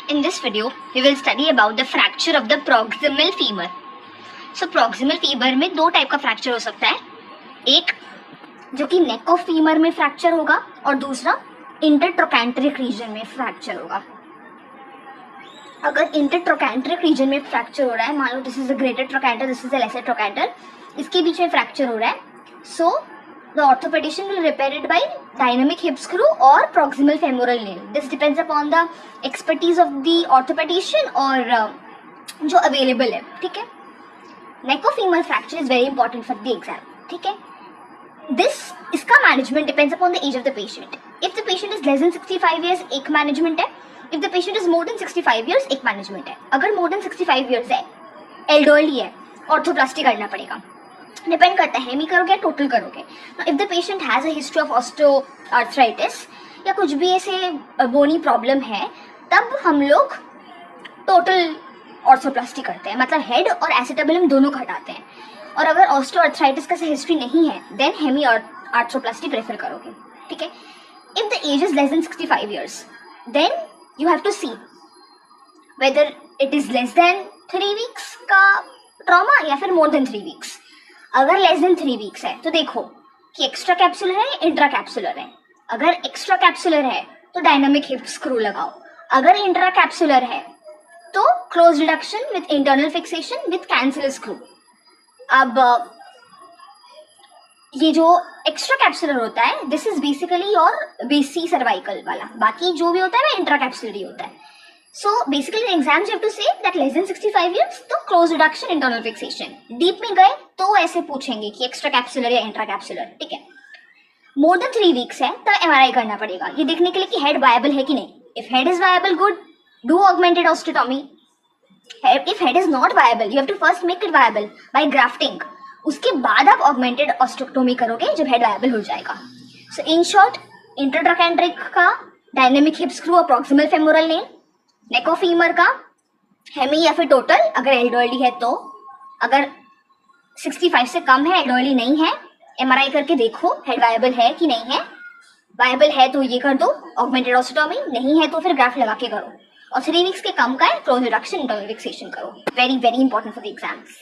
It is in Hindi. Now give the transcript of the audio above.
In this video, we will study about the fracture of the proximal femur. So proximal femur में दो टाइप का फ्रैक्चर हो सकता है, एक जो कि नेक ऑफ फीमर में फ्रैक्चर होगा और दूसरा इंटरट्रोकैंट्रिक रीजन में फ्रैक्चर होगा. अगर इंटरट्रोकैंट्रिक रीजन में फ्रैक्चर हो रहा है, मान लो this is a greater trochanter, this is a lesser trochanter, इसके बीच में फ्रैक्चर हो रहा है, so the orthopaedician will repair it by dynamic hip screw और proximal femoral nail. This depends upon the expertise of the orthopaedician और जो अवेलेबल है. ठीक है, neck of femur fracture is very important for the exam. ठीक है, इसका management depends upon the age of the patient. If the patient is less than 65 years एक मैनेजमेंट है, if the patient is more than 65 years एक मैनेजमेंट है. अगर मोर देन 65 इयर्स है, एल्डरली है, ऑर्थोप्लास्टी करना पड़ेगा. डिपेंड करता है हेमी करोगे या टोटल करोगे. If the patient has a history of osteoarthritis या कुछ भी ऐसे बोनी प्रॉब्लम है, तब हम लोग टोटल ऑर्थोप्लास्टी करते हैं, मतलब हेड और एसिटाबुलम दोनों को हटाते हैं. और अगर ऑस्टियोआर्थराइटिस का हिस्ट्री नहीं है, देन हेमी आर्थ्रोप्लास्टी प्रेफर करोगे. ठीक है, if the age is less than 65 years, then you have to see whether it is less than 3 weeks का ट्रॉमा या फिर मोर देन 3 वीक्स. अगर लेस देन 3 वीक्स है तो देखो कि एक्स्ट्रा कैप्सुलर है, इंट्रा कैप्सुलर है. अगर एक्स्ट्रा कैप्सुलर है तो डायनामिक हिप स्क्रू लगाओ. अगर इंट्रा कैप्सुलर है तो close reduction with internal fixation with cancellous screw. अब ये जो एक्स्ट्रा कैप्सुलर होता है, this is basically your basicervical वाला. बाकी जो भी होता है वो इंट्रा कैप्सुलर ही होता है. So basically in exams you have to say that less than 65 years तो close reduction internal fixation. Deep में गए तो ऐसे पूछेंगे कि extra capsular या intra capsular. ठीक है, more than 3 weeks है तो MRI करना पड़ेगा, ये देखने के लिए कि head viable है कि नहीं. If head is viable, good, do augmented osteotomy. If head is not viable, you have to first make it viable by grafting. उसके बाद आप augmented osteotomy करोगे जब head viable हो जाएगा. So in short, intertrochanteric का dynamic hip screw और proximal femoral nail, neck of femur का हेमी या फिर टोटल अगर एल्डरली है तो. अगर 65 से कम है, एल्डरली नहीं है, एमआरआई करके देखो हेड वायबल है कि नहीं है. वायबल है तो ये कर दो ऑगमेंटेड ऑस्टियोटॉमी, नहीं है तो फिर ग्राफ्ट लगा के करो. और 3 वीक्स के कम का है क्लोज रिडक्शन इंटरनल फिक्सेशन करो. Very very important for the exams.